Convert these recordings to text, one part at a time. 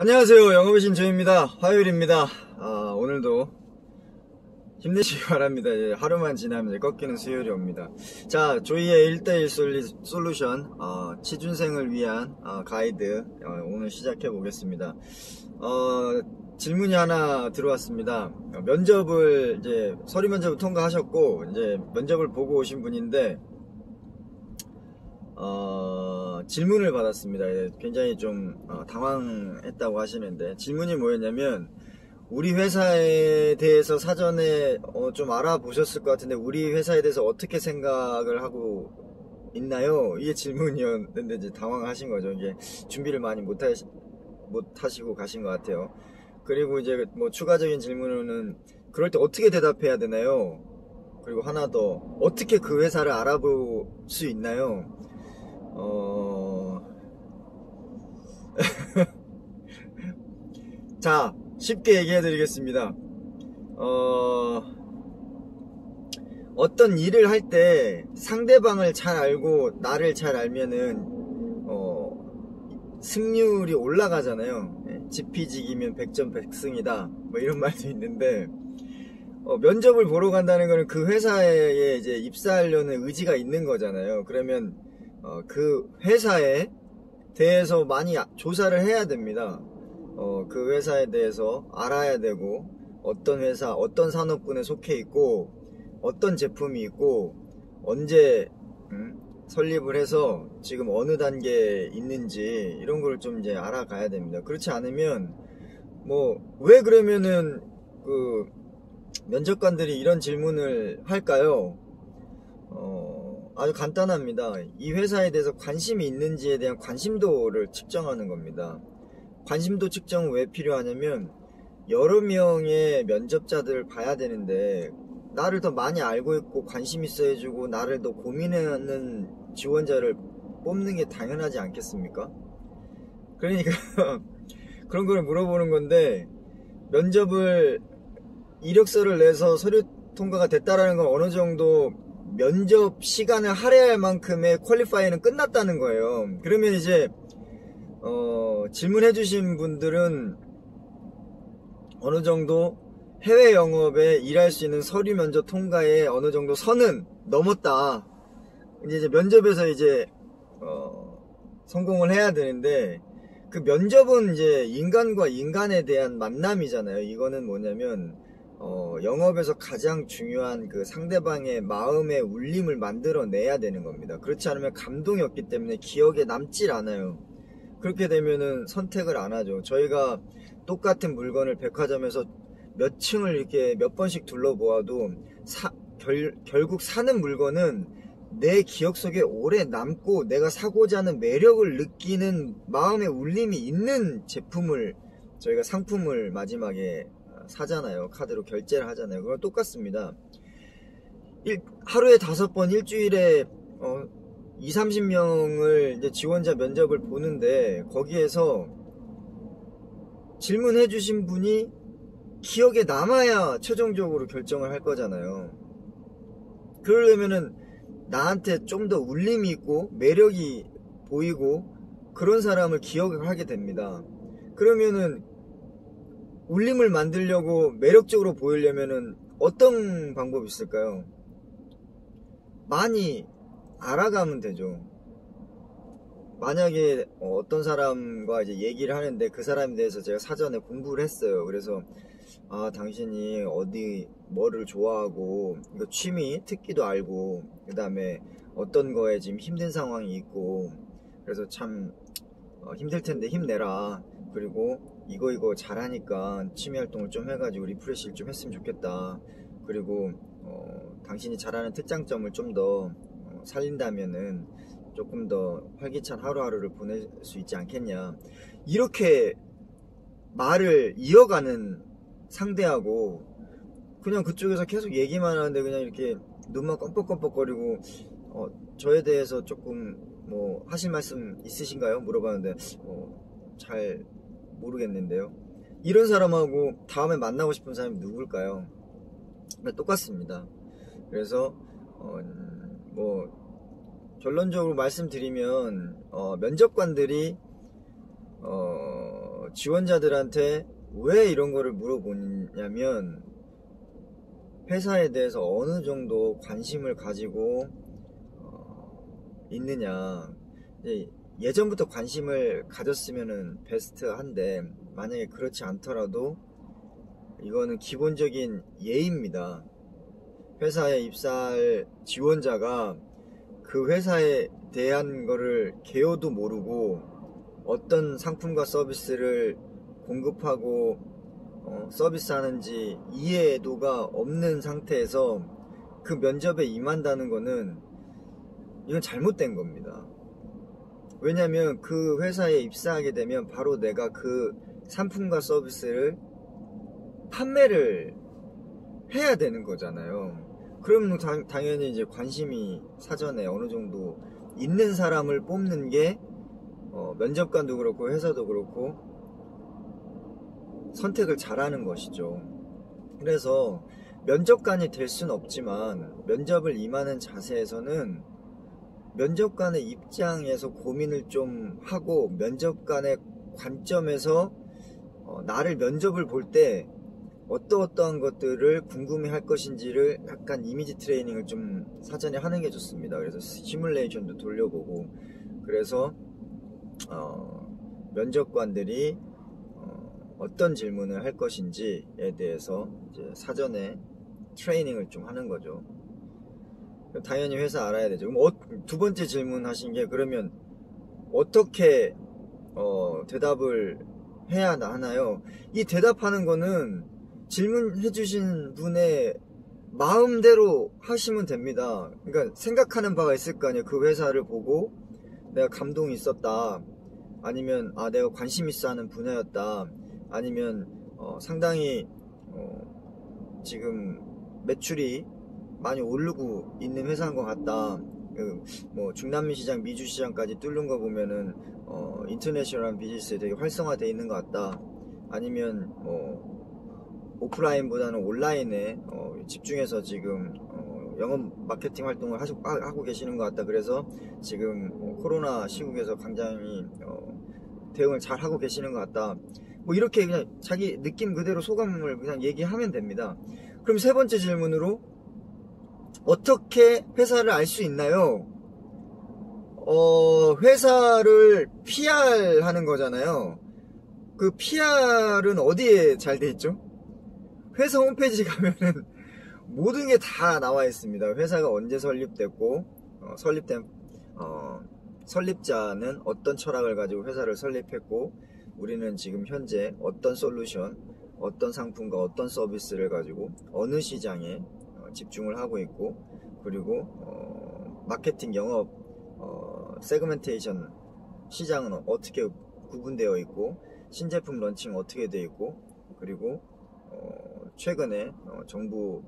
안녕하세요. 영업의 신조입니다. 화요일입니다. 오늘도 힘내시기 바랍니다. 하루만 지나면 꺾이는 수요일이 옵니다. 자, 조이의 1대1 솔루션, 취준생을 위한 가이드, 오늘 시작해 보겠습니다. 질문이 하나 들어왔습니다. 면접을 이제 서류 면접을 통과하셨고 이제 면접을 보고 오신 분인데 질문을 받았습니다. 굉장히 좀 당황했다고 하시는데, 질문이 뭐였냐면, 우리 회사에 대해서 사전에 좀 알아보셨을 것 같은데 우리 회사에 대해서 어떻게 생각을 하고 있나요? 이게 질문이었는데 이제 당황하신 거죠. 이게 준비를 많이 못 하시고 가신 것 같아요. 그리고 이제 뭐 추가적인 질문은 그럴 때 어떻게 대답해야 되나요? 그리고 하나 더, 어떻게 그 회사를 알아볼 수 있나요? 자, 쉽게 얘기해 드리겠습니다. 어떤 일을 할 때 상대방을 잘 알고 나를 잘 알면은 승률이 올라가잖아요. 지피지기면 백전백승이다 뭐 이런 말도 있는데, 면접을 보러 간다는 거는 그 회사에 이제 입사하려는 의지가 있는 거잖아요. 그러면 그 회사에 대해서 많이 조사를 해야 됩니다. 그 회사에 대해서 알아야 되고, 어떤 회사, 어떤 산업군에 속해 있고, 어떤 제품이 있고, 언제 설립을 해서 지금 어느 단계에 있는지 이런 걸 좀 이제 알아가야 됩니다. 그렇지 않으면 왜 그러면은 그 면접관들이 이런 질문을 할까요? 아주 간단합니다. 이 회사에 대해서 관심이 있는지에 대한 관심도를 측정하는 겁니다. 관심도 측정은 왜 필요하냐면, 여러 명의 면접자들을 봐야 되는데 나를 더 많이 알고 있고 관심 있어 해주고 나를 더 고민하는 지원자를 뽑는 게 당연하지 않겠습니까? 그러니까 그런 걸 물어보는 건데, 면접을 이력서를 내서 서류 통과가 됐다라는 건 어느 정도 면접 시간을 할애할 만큼의 퀄리파이는 끝났다는 거예요. 그러면 이제 질문해 주신 분들은 어느 정도 해외 영업에 일할 수 있는 서류 면접 통과에 어느 정도 선은 넘었다. 이제 면접에서 이제 성공을 해야 되는데, 그 면접은 이제 인간과 인간에 대한 만남이잖아요. 이거는 뭐냐면 영업에서 가장 중요한 그 상대방의 마음의 울림을 만들어내야 되는 겁니다. 그렇지 않으면 감동이 없기 때문에 기억에 남질 않아요. 그렇게 되면은 선택을 안 하죠. 저희가 똑같은 물건을 백화점에서 몇 층을 이렇게 몇 번씩 둘러보아도 결국 사는 물건은 내 기억 속에 오래 남고 내가 사고자 하는 매력을 느끼는 마음의 울림이 있는 제품을 저희가 상품을 마지막에 사잖아요. 카드로 결제를 하잖아요. 그건 똑같습니다. 하루에 5번, 일주일에 20-30명을 이제 지원자 면접을 보는데, 거기에서 질문해 주신 분이 기억에 남아야 최종적으로 결정을 할 거잖아요. 그러려면은 나한테 좀 더 울림이 있고 매력이 보이고 그런 사람을 기억을 하게 됩니다. 그러면은 울림을 만들려고, 매력적으로 보이려면은 어떤 방법이 있을까요? 많이 알아가면 되죠. 만약에 어떤 사람과 이제 얘기를 하는데 그 사람에 대해서 제가 사전에 공부를 했어요. 그래서 당신이 어디 뭐를 좋아하고, 이거 취미 특기도 알고, 그 다음에 어떤 거에 지금 힘든 상황이 있고, 그래서 참 힘들 텐데 힘내라. 그리고 이거 잘하니까 취미 활동을 좀 해가지고 리프레시를 좀 했으면 좋겠다. 그리고 당신이 잘하는 특장점을 좀 더 살린다면은 조금 더 활기찬 하루하루를 보낼 수 있지 않겠냐. 이렇게 말을 이어가는 상대하고, 그냥 그쪽에서 계속 얘기만 하는데 그냥 이렇게 눈만 껌뻑껌뻑거리고 저에 대해서 조금 하실 말씀 있으신가요? 물어봤는데 잘 모르겠는데요. 이런 사람하고 다음에 만나고 싶은 사람이 누굴까요? 똑같습니다. 그래서 결론적으로 말씀드리면, 면접관들이 지원자들한테 왜 이런 거를 물어보냐면 회사에 대해서 어느 정도 관심을 가지고 있느냐. 예전부터 관심을 가졌으면은 베스트한데 만약에 그렇지 않더라도 이거는 기본적인 예의입니다. 회사에 입사할 지원자가 그 회사에 대한 거를 개요도 모르고 어떤 상품과 서비스를 공급하고 서비스하는지 이해도가 없는 상태에서 그 면접에 임한다는 거는 이건 잘못된 겁니다. 왜냐면 그 회사에 입사하게 되면 바로 내가 그 상품과 서비스를 판매를 해야 되는 거잖아요. 그럼 당연히 이제 관심이 사전에 어느 정도 있는 사람을 뽑는 게 면접관도 그렇고 회사도 그렇고 선택을 잘하는 것이죠. 그래서 면접관이 될 수는 없지만 면접을 임하는 자세에서는 면접관의 입장에서 고민을 좀 하고 면접관의 관점에서 나를 면접을 볼 때 어떠한 것들을 궁금해할 것인지를 약간 이미지 트레이닝을 좀 사전에 하는 게 좋습니다. 그래서 시뮬레이션도 돌려보고 그래서 면접관들이 어떤 질문을 할 것인지에 대해서 이제 사전에 트레이닝을 좀 하는 거죠. 당연히 회사 알아야 되죠. 그럼 두 번째 질문 하신 게 그러면 어떻게 대답을 해야 하나요? 이 대답하는 거는 질문해 주신 분의 마음대로 하시면 됩니다. 그러니까 생각하는 바가 있을 거 아니에요. 그 회사를 보고 내가 감동이 있었다, 아니면 내가 관심 있어 하는 분야였다, 아니면 상당히 지금 매출이 많이 오르고 있는 회사인 것 같다. 뭐 중남미 시장, 미주 시장까지 뚫는 거 보면은 인터내셔널한 비즈니스에 되게 활성화되어 있는 것 같다. 아니면 오프라인보다는 온라인에 집중해서 지금 영업 마케팅 활동을 하고 계시는 것 같다. 그래서 지금 코로나 시국에서 굉장히 대응을 잘 하고 계시는 것 같다. 뭐 이렇게 그냥 자기 느낌 그대로 소감을 그냥 얘기하면 됩니다. 그럼 세 번째 질문으로 어떻게 회사를 알 수 있나요? 회사를 PR 하는 거잖아요. 그 PR은 어디에 잘 돼 있죠? 회사 홈페이지 가면은 모든 게 다 나와 있습니다. 회사가 언제 설립됐고, 설립된 설립자는 어떤 철학을 가지고 회사를 설립했고, 우리는 지금 현재 어떤 솔루션, 어떤 상품과 어떤 서비스를 가지고 어느 시장에 집중을 하고 있고, 그리고 마케팅, 영업, 세그멘테이션 시장은 어떻게 구분되어 있고, 신제품 런칭 어떻게 되어 있고, 그리고 최근에 정부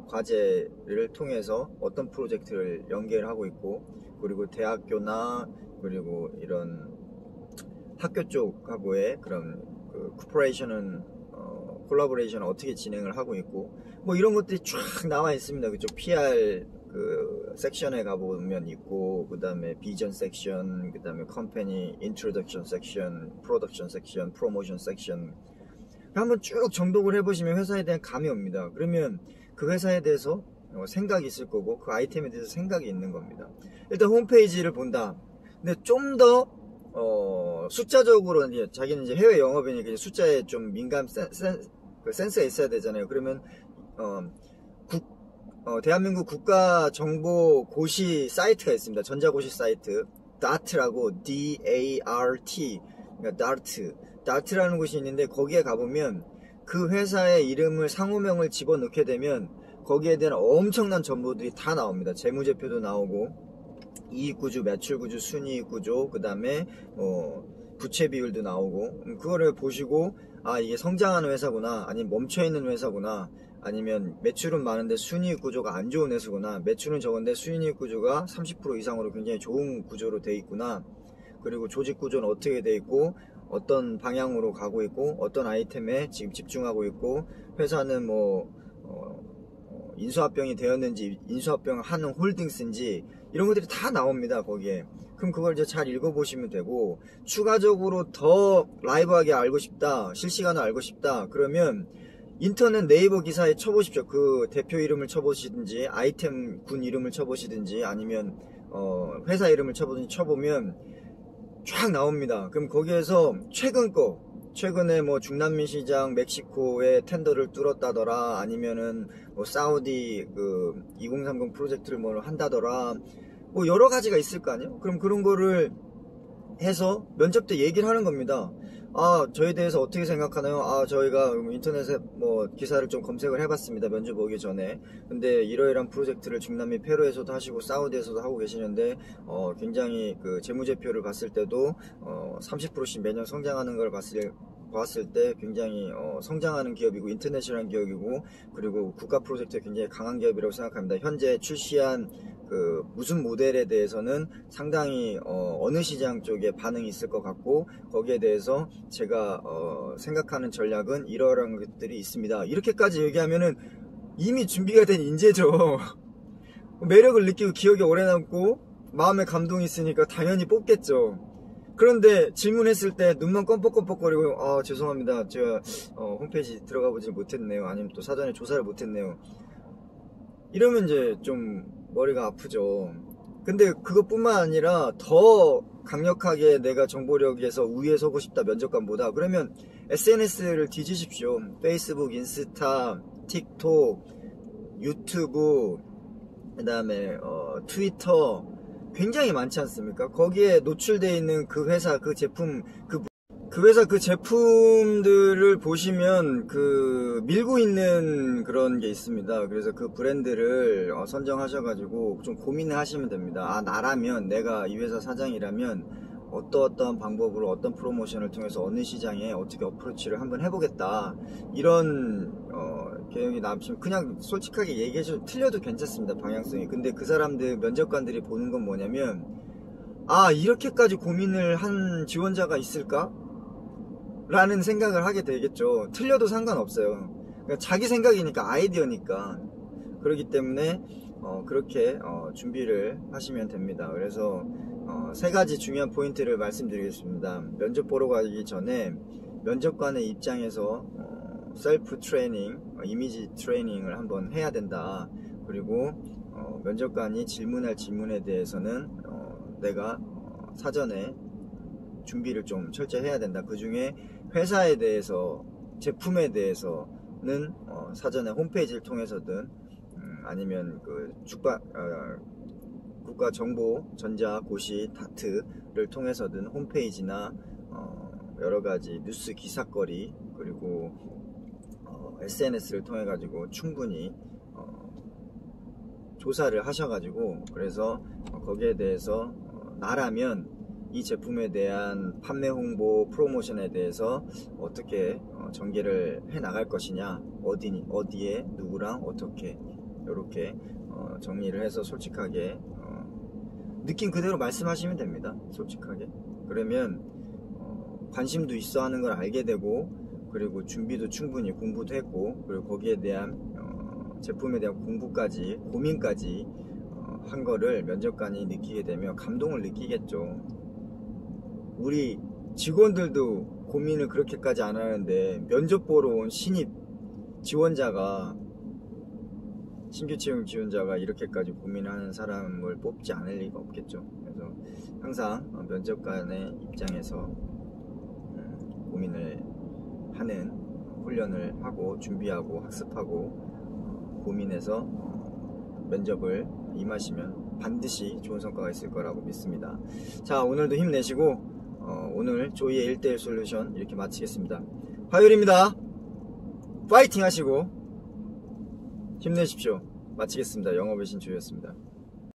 과제를 통해서 어떤 프로젝트를 연계하고 있고, 그리고 대학교나 그리고 이런 학교 쪽하고의 그런 코퍼레이션은 콜라보레이션을 어떻게 진행을 하고 있고, 뭐 이런 것들이 쫙 나와 있습니다. 그쪽 PR 섹션에 가보면 있고, 그 다음에 비전 섹션, 그 다음에 컴퍼니 인트로덕션 섹션, 프로덕션 섹션, 프로모션 섹션, 한번 쭉 정독을 해보시면 회사에 대한 감이 옵니다. 그러면 그 회사에 대해서 생각이 있을 거고, 그 아이템에 대해서 생각이 있는 겁니다. 일단 홈페이지를 본다. 근데 좀 더 숫자적으로 이제 자기는 이제 해외 영업이니까 이제 숫자에 좀 민감 센스가 있어야 되잖아요. 그러면 대한민국 국가정보고시 사이트가 있습니다. 전자고시 사이트 DART라고, DART, 그러니까 DART라는 곳이 있는데, 거기에 가보면 그 회사의 이름을, 상호명을 집어넣게 되면 거기에 대한 엄청난 정보들이 다 나옵니다. 재무제표도 나오고, 이익구조, 매출구조, 순이익구조, 그 다음에 부채 비율도 나오고, 그거를 보시고 이게 성장하는 회사구나, 아니면 멈춰있는 회사구나, 아니면 매출은 많은데 순이익 구조가 안 좋은 회사구나, 매출은 적은데 순이익 구조가 30% 이상으로 굉장히 좋은 구조로 돼 있구나, 그리고 조직 구조는 어떻게 돼 있고 어떤 방향으로 가고 있고 어떤 아이템에 지금 집중하고 있고, 회사는 뭐 인수합병이 되었는지 인수합병 하는 홀딩스인지 이런 것들이 다 나옵니다. 거기에 그럼 그걸 이제 잘 읽어보시면 되고, 추가적으로 더 라이브하게 알고 싶다, 실시간으로 알고 싶다, 그러면 인터넷 네이버 기사에 쳐보십시오. 그 대표 이름을 쳐보시든지, 아이템 군 이름을 쳐보시든지, 아니면 회사 이름을 쳐보면 쫙 나옵니다. 그럼 거기에서 최근에 뭐 중남미 시장 멕시코의 텐더를 뚫었다더라, 아니면은 뭐 사우디 그 2030 프로젝트를 뭐 한다더라, 뭐 여러 가지가 있을 거 아니에요. 그럼 그런 거를 해서 면접 때 얘기를 하는 겁니다. 아, 저에 대해서 어떻게 생각하나요? 아, 저희가 인터넷에 뭐 기사를 좀 검색을 해봤습니다. 면접 오기 전에. 근데 이러이러한 프로젝트를 중남미 페루에서도 하시고 사우디에서도 하고 계시는데 굉장히 그 재무제표를 봤을 때도 30%씩 매년 성장하는 걸 봤을 때 굉장히 성장하는 기업이고 인터내셔널한 기업이고, 그리고 국가 프로젝트에 굉장히 강한 기업이라고 생각합니다. 현재 출시한 그 무슨 모델에 대해서는 상당히 어느 시장 쪽에 반응이 있을 것 같고, 거기에 대해서 제가 생각하는 전략은 이러한 것들이 있습니다. 이렇게까지 얘기하면은 이미 준비가 된 인재죠. 매력을 느끼고 기억에 오래 남고 마음에 감동이 있으니까 당연히 뽑겠죠. 그런데 질문했을 때 눈만 껌뻑껌뻑거리고, 아, 죄송합니다, 제가 홈페이지 들어가 보지 못했네요, 아니면 또 사전에 조사를 못했네요, 이러면 이제 좀 머리가 아프죠. 근데 그것뿐만 아니라 더 강력하게 내가 정보력에서 우위에 서고 싶다, 면접관보다, 그러면 SNS를 뒤지십시오. 페이스북, 인스타, 틱톡, 유튜브, 그 다음에 트위터, 굉장히 많지 않습니까? 거기에 노출되어 있는 그 회사, 그 제품, 그 회사 그 제품들을 보시면 그 밀고 있는 그런 게 있습니다. 그래서 그 브랜드를 선정하셔가지고 좀 고민을 하시면 됩니다. 아, 나라면, 내가 이 회사 사장이라면 어떠한 방법으로 어떤 프로모션을 통해서 어느 시장에 어떻게 어프로치를 한번 해보겠다, 이런 계획이 나오시면 그냥 솔직하게 얘기해서 틀려도 괜찮습니다, 방향성이. 근데 그 사람들, 면접관들이 보는 건 뭐냐면, 아, 이렇게까지 고민을 한 지원자가 있을까? 라는 생각을 하게 되겠죠. 틀려도 상관없어요. 그러니까 자기 생각이니까, 아이디어니까. 그렇기 때문에 그렇게 준비를 하시면 됩니다. 그래서 세 가지 중요한 포인트를 말씀드리겠습니다. 면접 보러 가기 전에 면접관의 입장에서 셀프 트레이닝, 이미지 트레이닝을 한번 해야 된다. 그리고 면접관이 질문할 질문에 대해서는 내가 사전에 준비를 좀 철저히 해야 된다. 그 중에 회사에 대해서, 제품에 대해서는 사전에 홈페이지를 통해서든 아니면 그 국가정보전자고시 다트를 통해서든 홈페이지나 여러가지 뉴스 기사거리, 그리고 SNS를 통해 가지고 충분히 조사를 하셔가지고, 그래서 거기에 대해서 나라면 이 제품에 대한 판매 홍보 프로모션에 대해서 어떻게 전개를 해 나갈 것이냐, 어디에 누구랑 어떻게, 이렇게 정리를 해서 솔직하게 느낌 그대로 말씀하시면 됩니다. 솔직하게. 그러면 관심도 있어 하는 걸 알게 되고, 그리고 준비도 충분히 공부도 했고, 그리고 거기에 대한 제품에 대한 공부까지, 고민까지 한 거를 면접관이 느끼게 되면 감동을 느끼겠죠. 우리 직원들도 고민을 그렇게까지 안 하는데 면접 보러 온 신입 지원자가, 신규 채용 지원자가 이렇게까지 고민하는 사람을 뽑지 않을 리가 없겠죠. 그래서 항상 면접관의 입장에서 고민을 하는 훈련을 하고 준비하고 학습하고 고민해서 면접을 임하시면 반드시 좋은 성과가 있을 거라고 믿습니다. 자, 오늘도 힘내시고 오늘 조이의 1대1 솔루션 이렇게 마치겠습니다. 화요일입니다. 파이팅 하시고 힘내십시오. 마치겠습니다. 영업의 신 조이였습니다.